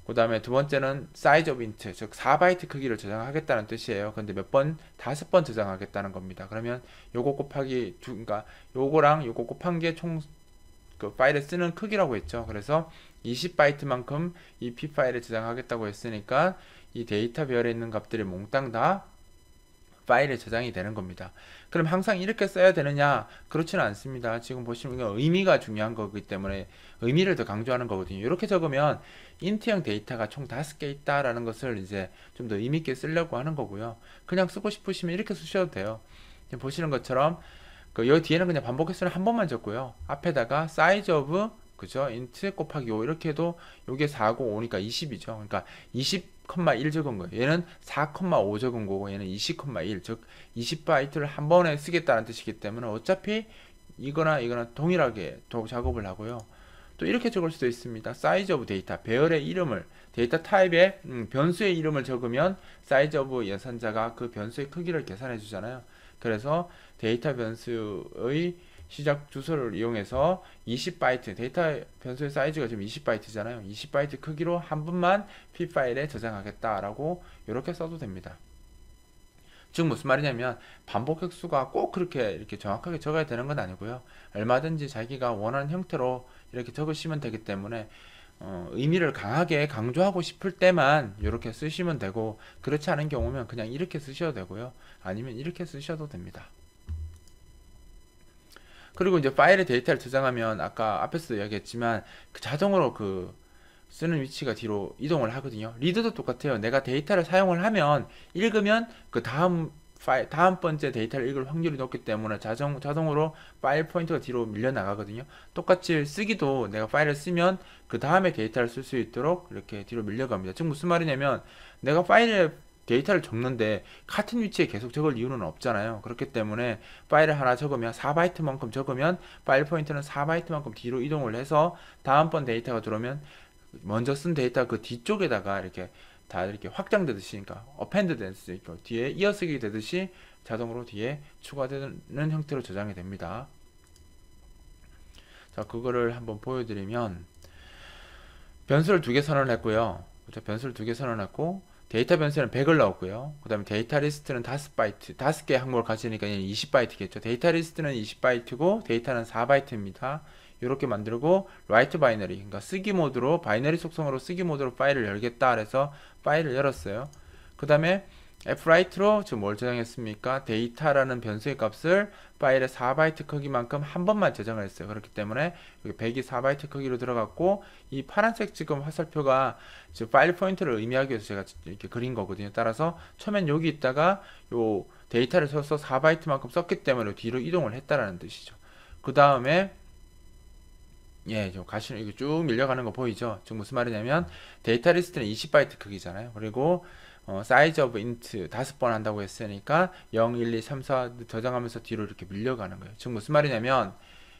그 다음에 두 번째는 size of int, 즉 4바이트 크기를 저장하겠다는 뜻이에요. 근데 몇 번? 5번 저장하겠다는 겁니다. 그러면 요거 곱하기 그러니까 요거랑 요거 곱한 게 총 그 파일에 쓰는 크기라고 했죠. 그래서 20바이트만큼 이 p 파일에 저장하겠다고 했으니까 이 데이터 배열에 있는 값들이 몽땅 다 파일에 저장이 되는 겁니다. 그럼 항상 이렇게 써야 되느냐? 그렇지는 않습니다. 지금 보시면 이건 의미가 중요한 거기 때문에 의미를 더 강조하는 거거든요. 이렇게 적으면 int형 데이터가 총 5개 있다라는 것을 이제 좀 더 의미 있게 쓰려고 하는 거고요. 그냥 쓰고 싶으시면 이렇게 쓰셔도 돼요. 지금 보시는 것처럼 여기 뒤에는 그냥 반복 횟수를 한 번만 적고요. 앞에다가 size of 그죠? int 곱하기 5 이렇게 해도 요게 4고 5니까 20이죠. 그러니까 20,1 적은 거예요. 얘는 4,5 적은 거고 얘는 20,1 즉 20바이트를 한 번에 쓰겠다는 뜻이기 때문에 어차피 이거나 이거나 동일하게 작업을 하고요. 또 이렇게 적을 수도 있습니다. 사이즈 오브 데이터, 배열의 이름을, 데이터 타입의 변수의 이름을 적으면 사이즈 오브 예산자가 그 변수의 크기를 계산해 주잖아요. 그래서 데이터 변수의 시작 주소를 이용해서 20바이트, 데이터 변수의 사이즈가 지금 20바이트잖아요. 20바이트 크기로 한 번만 P 파일에 저장하겠다라고 이렇게 써도 됩니다. 즉 무슨 말이냐면 반복 획수가 꼭 그렇게 이렇게 정확하게 적어야 되는 건 아니고요. 얼마든지 자기가 원하는 형태로 이렇게 적으시면 되기 때문에 의미를 강하게 강조하고 싶을 때만 이렇게 쓰시면 되고, 그렇지 않은 경우면 그냥 이렇게 쓰셔도 되고요. 아니면 이렇게 쓰셔도 됩니다. 그리고 이제 파일에 데이터를 저장하면 아까 앞에서 이야기했지만 자동으로 쓰는 위치가 뒤로 이동을 하거든요. 리드도 똑같아요. 내가 데이터를 사용을 하면, 읽으면 그 다음 번째 데이터를 읽을 확률이 높기 때문에 자동으로 파일 포인터가 뒤로 밀려 나가거든요. 똑같이 쓰기도 내가 파일을 쓰면 그 다음에 데이터를 쓸 수 있도록 이렇게 뒤로 밀려갑니다. 즉 무슨 말이냐면 내가 파일에 데이터를 적는데 같은 위치에 계속 적을 이유는 없잖아요. 그렇기 때문에 파일을 하나 적으면 4바이트만큼 적으면 파일 포인터는 4바이트만큼 뒤로 이동을 해서 다음번 데이터가 들어오면 먼저 쓴 데이터 그 뒤쪽에다가 이렇게 다 이렇게 확장되듯이, 그러니까 어펜드 되듯이, 뒤에 이어쓰기 되듯이 자동으로 뒤에 추가되는 형태로 저장이 됩니다. 자, 그거를 한번 보여드리면 변수를 2개 선언했고요. 그렇죠? 변수를 2개 선언했고 데이터 변수는 100을 넣었고요. 그 다음에 데이터 리스트는 5바이트, 5개 항목을 가지니까 20바이트겠죠. 데이터 리스트는 20바이트고 데이터는 4바이트입니다. 이렇게 만들고 write 바이너리, 그러니까 쓰기 모드로, 바이너리 속성으로 쓰기 모드로 파일을 열겠다 그래서 파일을 열었어요. 그 다음에 fwrite로 지금 뭘 저장했습니까? 데이터라는 변수의 값을 파일의 4바이트 크기만큼 한 번만 저장을 했어요. 그렇기 때문에 여기 100이 4바이트 크기로 들어갔고, 이 파란색 지금 화살표가 지금 파일 포인터를 의미하기 위해서 제가 이렇게 그린 거거든요. 따라서 처음엔 여기 있다가 요 데이터를 써서 4바이트만큼 썼기 때문에 뒤로 이동을 했다라는 뜻이죠. 그 다음에 저 가시는 이거 쭉 밀려가는 거 보이죠? 지금 무슨 말이냐면 데이터 리스트는 20바이트 크기잖아요. 그리고 사이즈 오브 인트 5번 한다고 했으니까 0, 1, 2, 3, 4 저장하면서 뒤로 이렇게 밀려가는 거예요. 지금 무슨 말이냐면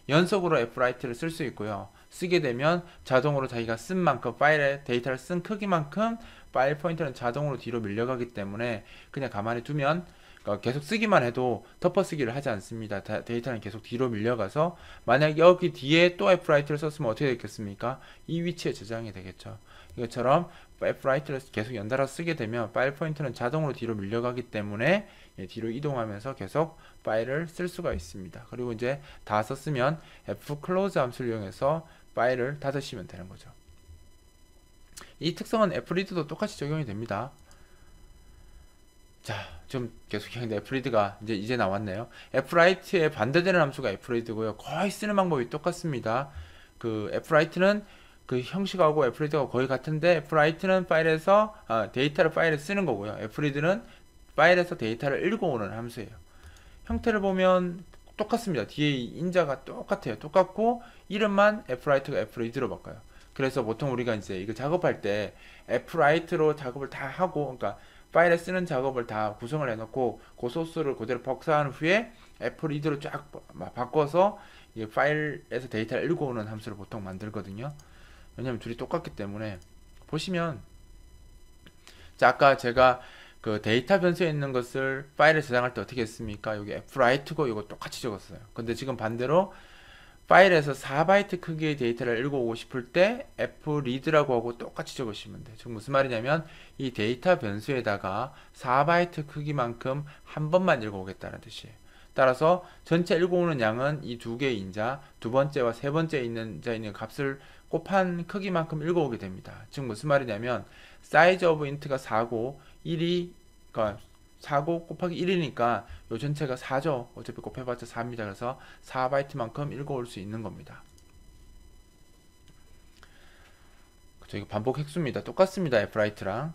연속으로 fwrite를 쓸 수 있고요. 쓰게 되면 자동으로 자기가 쓴 만큼, 파일에 데이터를 쓴 크기만큼 파일 포인터는 자동으로 뒤로 밀려가기 때문에 그냥 가만히 두면, 그러니까 계속 쓰기만 해도 덮어쓰기를 하지 않습니다. 데이터는 계속 뒤로 밀려가서 만약 여기 뒤에 또 fwrite를 썼으면 어떻게 됐겠습니까? 이 위치에 저장이 되겠죠. 이것처럼 fwrite를 계속 연달아 쓰게 되면 파일 포인터는 자동으로 뒤로 밀려가기 때문에 뒤로 이동하면서 계속 파일을 쓸 수가 있습니다. 그리고 이제 다 썼으면 fclose 함수를 이용해서 파일을 닫으시면 되는 거죠. 이 특성은 fread도 똑같이 적용이 됩니다. 자, 좀 계속 했는데 fread가 이제 나왔네요. fwrite에 반대되는 함수가 fread고요. 거의 쓰는 방법이 똑같습니다. fwrite는 그 형식하고 fread가 거의 같은데, fwrite는 파일에서 데이터를 파일에 쓰는 거고요. fread는 파일에서 데이터를 읽어오는 함수예요. 형태를 보면 똑같습니다. 뒤에 인자가 똑같아요. 똑같고 이름만 fwrite가 fread로 바꿔요. 그래서 보통 우리가 이제 이거 작업할 때 fwrite로 작업을 다 하고, 그러니까 파일에 쓰는 작업을 다 구성을 해놓고 그 소스를 그대로 복사한 후에 fread로 쫙 바꿔서 이 파일에서 데이터를 읽어오는 함수를 보통 만들거든요. 왜냐면 둘이 똑같기 때문에. 보시면, 자, 아까 제가 그 데이터 변수에 있는 것을 파일에 저장할 때 어떻게 했습니까? 여기 fwrite고 이거 똑같이 적었어요. 근데 지금 반대로 파일에서 4바이트 크기의 데이터를 읽어오고 싶을 때 fread라고 하고 똑같이 적으시면 돼요. 지금 무슨 말이냐면 이 데이터 변수에다가 4바이트 크기만큼 한 번만 읽어오겠다는 뜻이에요. 따라서 전체 읽어오는 양은 이 두 개의 인자, 두 번째와 세 번째에 있는 값을 곱한 크기만큼 읽어오게 됩니다. 즉 무슨 말이냐면 size of int가 4고 1이, 그러니까 4고 곱하기 1이니까 요 전체가 4죠. 어차피 곱해봤자 4입니다. 그래서 4바이트만큼 읽어올 수 있는 겁니다. 그쵸, 이거 반복 획수입니다. 똑같습니다. fwrite랑.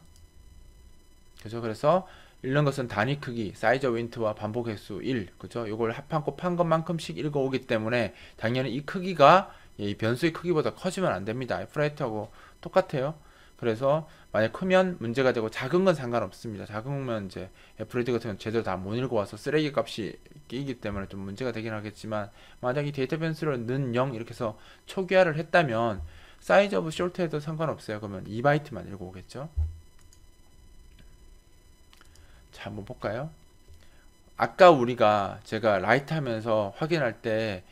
그죠? 그래서 읽는 것은 단위 크기, size of int와 반복 획수 1. 그죠? 요걸 합한 곱한 것만큼씩 읽어오기 때문에 당연히 이 크기가 이 변수의 크기보다 커지면 안 됩니다. fwrite하고 똑같아요. 그래서 만약 크면 문제가 되고 작은 건 상관없습니다. 작으면 이제 FRED 같은 건 제대로 다 못 읽어와서 쓰레기 값이 끼기 때문에 좀 문제가 되긴 하겠지만, 만약 이 데이터 변수를 는 0 이렇게 해서 초기화를 했다면 사이즈 오브 숄트에도 상관없어요. 그러면 2바이트만 읽어오겠죠. 자, 한번 볼까요? 아까 제가 라이트 하면서 확인할 때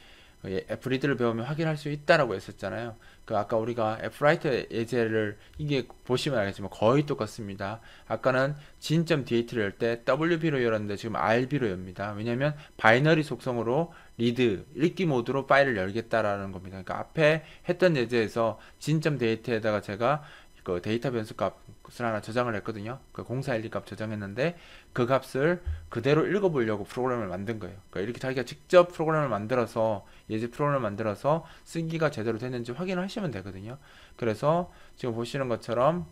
FRED를 배우면 확인할 수 있다라고 했었잖아요. 그 아까 우리가 FWrite 예제를 이게 보시면 알겠지만 거의 똑같습니다. 아까는 진.dat를 열 때 WB로 열었는데 지금 RB로 엽니다. 왜냐면 바이너리 속성으로 리드 읽기 모드로 파일을 열겠다라는 겁니다. 그러니까 앞에 했던 예제에서 진.date에다가 제가 그 데이터 변수 값을 하나 저장을 했거든요. 그 0412 값 저장했는데 그 값을 그대로 읽어보려고 프로그램을 만든 거예요. 그러니까 이렇게 자기가 직접 프로그램을 만들어서 예제 프로그램을 만들어서 쓰기가 제대로 됐는지 확인을 하시면 되거든요. 그래서 지금 보시는 것처럼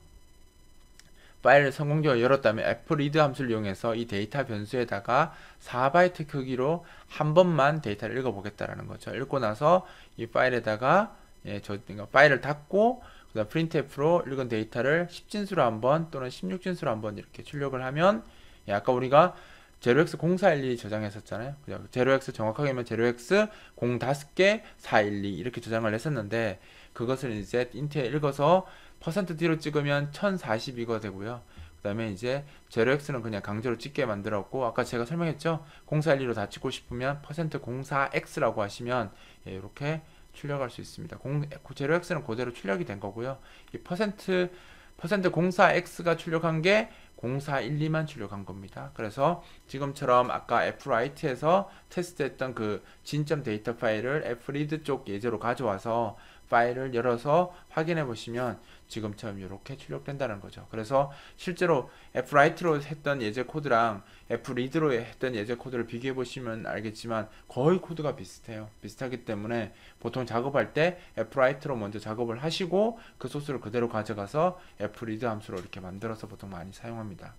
파일을 성공적으로 열었다면 fread 함수를 이용해서 이 데이터 변수에다가 4바이트 크기로 한 번만 데이터를 읽어보겠다라는 거죠. 읽고 나서 이 파일에다가 그러니까 파일을 닫고 그다음 printf로 읽은 데이터를 10진수로 한번 또는 16진수로 한번 이렇게 출력을 하면, 아까 우리가 0x0412 저장했었잖아요. 0x 정확하게 하면 0x 05개 412 이렇게 저장을 했었는데, 그것을 이제 인트에 읽어서 %D로 찍으면 1042가 되고요. 그 다음에 이제 0x는 그냥 강제로 찍게 만들었고, 아까 제가 설명했죠. 0412로 다 찍고 싶으면 %04x라고 하시면 이렇게 출력할 수 있습니다. 0x는 그대로 출력이 된 거고요. 이 %04x가 출력한 게 0412만 출력한 겁니다. 그래서 지금처럼 아까 FWrite에서 테스트했던 그 진점 데이터 파일을 FREAD 쪽 예제로 가져와서 파일을 열어서 확인해 보시면 지금처럼 이렇게 출력된다는 거죠. 그래서 실제로 FWrite로 했던 예제 코드랑 FREAD로 했던 예제 코드를 비교해 보시면 알겠지만 거의 코드가 비슷해요. 비슷하기 때문에 보통 작업할 때 FWrite로 먼저 작업을 하시고 그 소스를 그대로 가져가서 FREAD 함수로 이렇게 만들어서 보통 많이 사용합니다.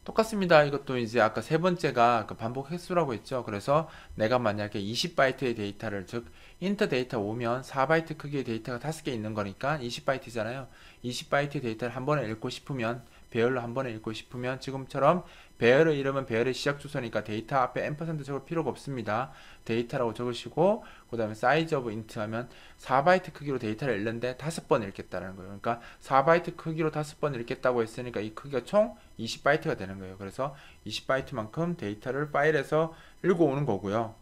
똑같습니다. 이것도 이제 아까 세 번째가 그 반복 횟수라고 했죠. 그래서 내가 만약에 20바이트의 데이터를, 즉 인트 데이터 오면 4바이트 크기의 데이터가 5개 있는 거니까 20바이트잖아요. 20바이트 데이터를 한 번에 읽고 싶으면, 배열로 한 번에 읽고 싶으면 지금처럼 배열의 이름은 배열의 시작 주소니까 데이터 앞에 && 적을 필요가 없습니다. 데이터라고 적으시고 그 다음에 사이즈 오브 인트 하면 4바이트 크기로 데이터를 읽는데 5번 읽겠다는 거예요. 그러니까 4바이트 크기로 5번 읽겠다고 했으니까 이 크기가 총 20바이트가 되는 거예요. 그래서 20바이트만큼 데이터를 파일에서 읽어오는 거고요.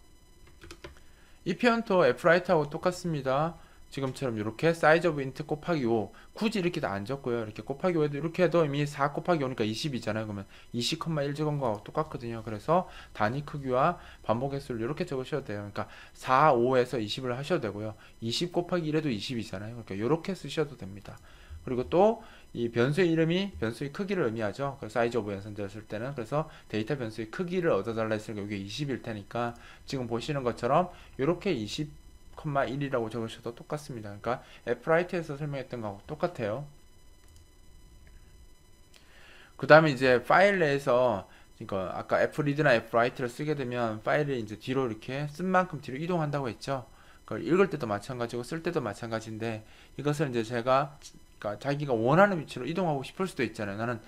이 표현도 FWrite하고 똑같습니다. 지금처럼 이렇게 사이즈 오브 인트 곱하기 5, 굳이 이렇게 다 안 적고요. 이렇게 곱하기 5에도 이렇게 해도 이미 4 곱하기 5니까 20이잖아요. 그러면 20,1 적은 거하고 똑같거든요. 그래서 단위 크기와 반복 횟수를 이렇게 적으셔도 돼요. 그러니까 4, 5에서 20을 하셔도 되고요. 20 곱하기 1에도 20이잖아요. 그러니까 이렇게 쓰셔도 됩니다. 그리고 또 이 변수의 이름이 변수의 크기를 의미하죠. 그래서 사이즈 오브 연산되었을 때는, 그래서 데이터 변수의 크기를 얻어달라 했으니까 이게 20일 테니까 지금 보시는 것처럼 이렇게 20,1이라고 적으셔도 똑같습니다. 그러니까 FWrite에서 설명했던 거하고 똑같아요. 그 다음에 이제 파일 내에서, 그러니까 아까 FREAD나 FWrite를 쓰게 되면 파일이 이제 뒤로 이렇게 쓴 만큼 뒤로 이동한다고 했죠. 그걸 읽을 때도 마찬가지고 쓸 때도 마찬가지인데, 이것을 이제 제가, 그러니까 자기가 원하는 위치로 이동하고 싶을 수도 있잖아요. 나는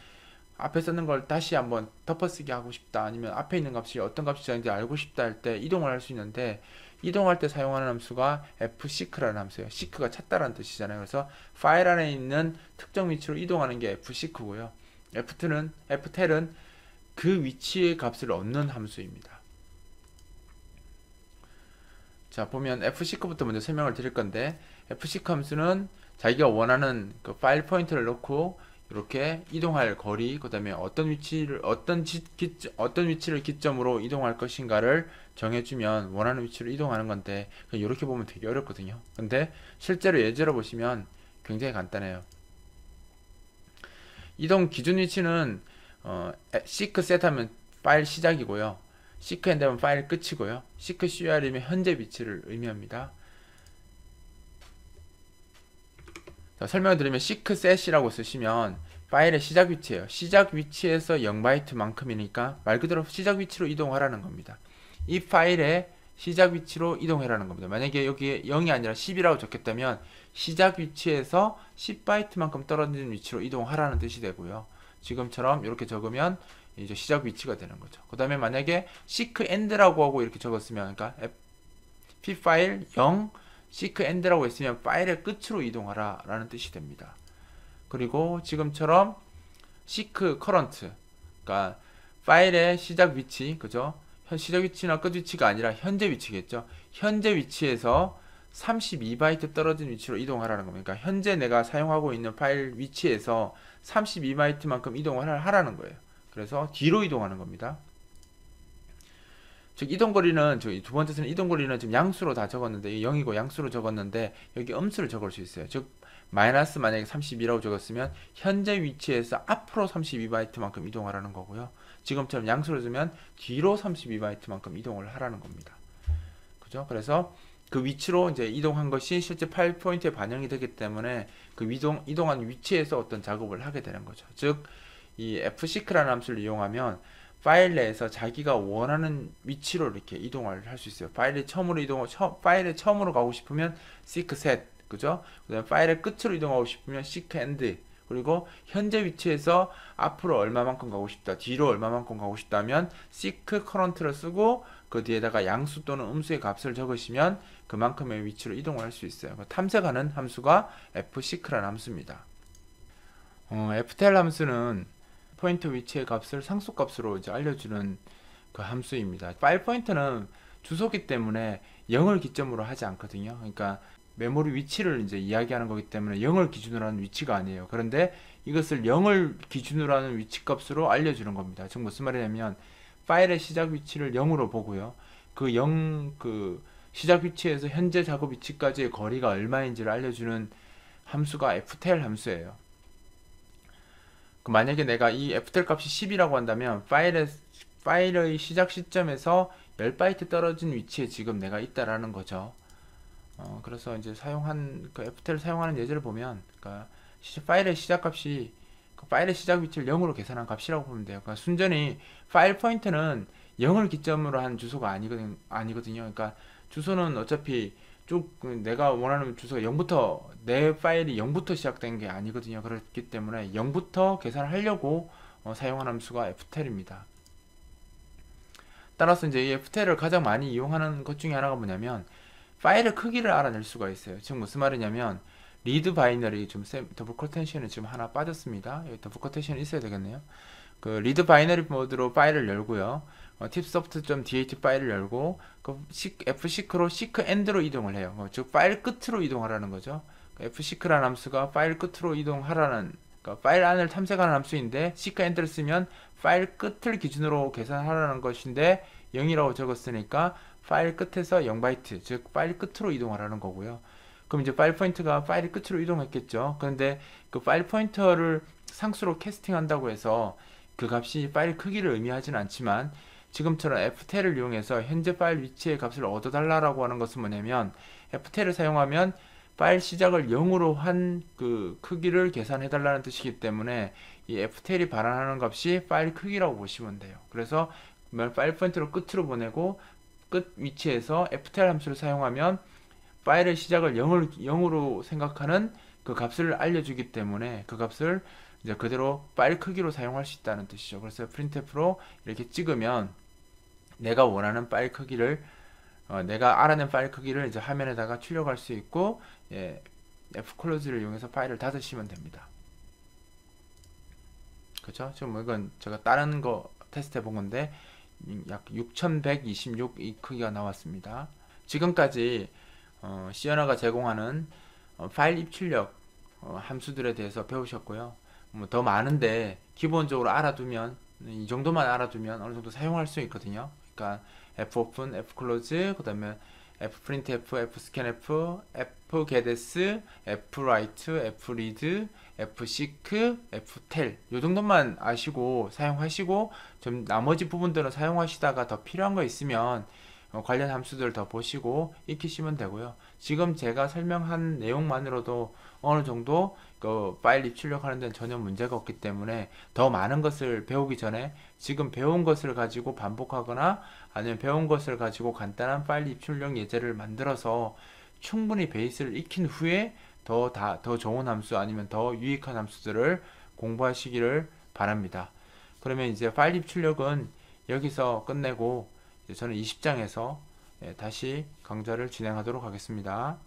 앞에 쓰는 걸 다시 한번 덮어쓰기 하고 싶다, 아니면 앞에 있는 값이 어떤 값이 되는지 알고 싶다 할 때 이동을 할 수 있는데, 이동할 때 사용하는 함수가 fseek라는 함수예요. seek가 찾다라는 뜻이잖아요. 그래서 파일 안에 있는 특정 위치로 이동하는 게 fseek고요. ftel은 그 위치의 값을 얻는 함수입니다. 자, 보면 fseek부터 먼저 설명을 드릴 건데, fseek 함수는 자기가 원하는 그 파일 포인트를 넣고 이렇게 이동할 거리, 그 다음에 어떤 위치를 기점으로 이동할 것인가를 정해주면 원하는 위치로 이동하는 건데, 이렇게 보면 되게 어렵거든요. 근데 실제로 예제로 보시면 굉장히 간단해요. 이동 기준 위치는 seek set 하면 파일 시작이고요. seek end 하면 파일 끝이고요. seek cur이면 현재 위치를 의미합니다. 자, 설명을 드리면 seek set이라고 쓰시면 파일의 시작 위치예요. 시작 위치에서 0바이트만큼이니까 말 그대로 시작 위치로 이동하라는 겁니다. 이 파일의 시작 위치로 이동해라는 겁니다. 만약에 여기에 0이 아니라 10이라고 적혔다면 시작 위치에서 10바이트만큼 떨어진 위치로 이동하라는 뜻이 되고요. 지금처럼 이렇게 적으면 이제 시작 위치가 되는 거죠. 그 다음에 만약에 seek end라고 하고 이렇게 적었으면, 그러니까 p 파일 0 seek end라고 했으면 파일의 끝으로 이동하라 라는 뜻이 됩니다. 그리고 지금처럼 seek current, 그러니까 파일의 시작 위치, 그죠? 시작 위치나 끝 위치가 아니라 현재 위치겠죠. 현재 위치에서 32바이트 떨어진 위치로 이동하라는 겁니다. 그러니까 현재 내가 사용하고 있는 파일 위치에서 32바이트만큼 이동을 하라는 거예요. 그래서 뒤로 이동하는 겁니다. 즉 이동거리는, 두 번째 쓰는 이동거리는 지금 양수로 다 적었는데, 0이고 양수로 적었는데 여기 음수를 적을 수 있어요. 즉 마이너스 만약에 32라고 적었으면 현재 위치에서 앞으로 32바이트만큼 이동하라는 거고요. 지금처럼 양수로 주면 뒤로 32바이트만큼 이동을 하라는 겁니다. 그죠? 그래서 그 위치로 이제 이동한 것이 실제 파일 포인트에 반영이 되기 때문에 그 이동한 위치에서 어떤 작업을 하게 되는 거죠. 즉 이 fseek라는 함수를 이용하면 파일 내에서 자기가 원하는 위치로 이렇게 이동을 할 수 있어요. 파일에 처음으로 가고 싶으면 seek set, 그죠? 그다음에 파일의 끝으로 이동하고 싶으면 seek end, 그리고 현재 위치에서 앞으로 얼마만큼 가고 싶다, 뒤로 얼마만큼 가고 싶다면 seek current를 쓰고 그 뒤에다가 양수 또는 음수의 값을 적으시면 그만큼의 위치로 이동을 할 수 있어요. 탐색하는 함수가 fseek라는 함수입니다. ftl 함수는 포인트 위치의 값을 상수값으로 이제 알려주는 그 함수입니다. 파일 포인트는 주소기 때문에 0을 기점으로 하지 않거든요. 그러니까 메모리 위치를 이제 이야기하는 거기 때문에 0을 기준으로 하는 위치가 아니에요. 그런데 이것을 0을 기준으로 하는 위치 값으로 알려주는 겁니다. 즉 무슨 말이냐면 파일의 시작 위치를 0으로 보고요. 그 시작 위치에서 현재 작업 위치까지의 거리가 얼마인지를 알려주는 함수가 ftl 함수예요. 만약에 내가 이 ftl 값이 10이라고 한다면 파일의 시작 시점에서 10바이트 떨어진 위치에 지금 내가 있다라는 거죠. 그래서 이제 그 ftl 사용하는 예제를 보면, 그러니까 파일의 시작 값이 파일의 시작 위치를 0으로 계산한 값이라고 보면 돼요. 그러니까 순전히 파일 포인트는 0을 기점으로 한 주소가 아니거든요. 그러니까 주소는 어차피 쭉 내가 원하는 주소가 0부터, 내 파일이 0부터 시작된 게 아니거든요. 그렇기 때문에 0부터 계산을 하려고 사용하는 함수가 ftl입니다. 따라서 이제 이 ftl을 가장 많이 이용하는 것 중에 하나가 뭐냐면 파일의 크기를 알아낼 수가 있어요. 지금 무슨 말이냐면 리드 바이너리, 좀 더블 코테이션이 지금 하나 빠졌습니다. 여기 더블 코테이션이 있어야 되겠네요. 그 리드 바이너리 모드로 파일을 열고요. tipsoft.dat 파일을 열고 그 fseek로 seek end로 이동을 해요. 즉 파일 끝으로 이동하라는 거죠. fseek라는 함수가 파일 끝으로 이동하라는, 그러니까 파일 안을 탐색하는 함수인데 seek end를 쓰면 파일 끝을 기준으로 계산하라는 것인데 0이라고 적었으니까 파일 끝에서 0바이트, 즉 파일 끝으로 이동하라는 거고요. 그럼 이제 파일 포인트가 파일 끝으로 이동했겠죠. 그런데 그 파일 포인터를 상수로 캐스팅한다고 해서 그 값이 파일 크기를 의미하지는 않지만 지금처럼 ftl을 이용해서 현재 파일 위치의 값을 얻어달라고 하는 것은 뭐냐면 ftl을 사용하면 파일 시작을 0으로 한 그 크기를 계산해달라는 뜻이기 때문에 이 ftl이 발환하는 값이 파일 크기라고 보시면 돼요. 그래서 파일 포인트를 끝으로 보내고 끝 위치에서 ftl 함수를 사용하면 파일의 시작을 0으로 생각하는 그 값을 알려주기 때문에 그 값을 이제 그대로 파일 크기로 사용할 수 있다는 뜻이죠. 그래서 printf로 이렇게 찍으면 내가 원하는 파일 크기를, 내가 알아낸 파일 크기를 이제 화면에다가 출력할 수 있고, fclose를 이용해서 파일을 닫으시면 됩니다. 그렇죠? 지금 뭐 이건 제가 다른 거 테스트 해본 건데 약 6126 이 크기가 나왔습니다. 지금까지 시어나가 제공하는 파일 입출력 함수들에 대해서 배우셨고요. 뭐 더 많은데 기본적으로 알아두면, 이 정도만 알아두면 어느 정도 사용할 수 있거든요. 그러니까 fopen, fclose, 그 다음에 fprintf, fscanf, fgetS, fwrite, fread, fseek, ftel 요 정도만 아시고 사용하시고 좀 나머지 부분들은 사용하시다가 더 필요한 거 있으면 관련 함수들 더 보시고 익히시면 되고요. 지금 제가 설명한 내용만으로도 어느 정도 그 파일 입출력하는 데는 전혀 문제가 없기 때문에 더 많은 것을 배우기 전에 지금 배운 것을 가지고 반복하거나 아니면 배운 것을 가지고 간단한 파일 입출력 예제를 만들어서 충분히 베이스를 익힌 후에 더 좋은 함수 아니면 더 유익한 함수들을 공부하시기를 바랍니다. 그러면 이제 파일 입출력은 여기서 끝내고 저는 20장에서 다시 강좌를 진행하도록 하겠습니다.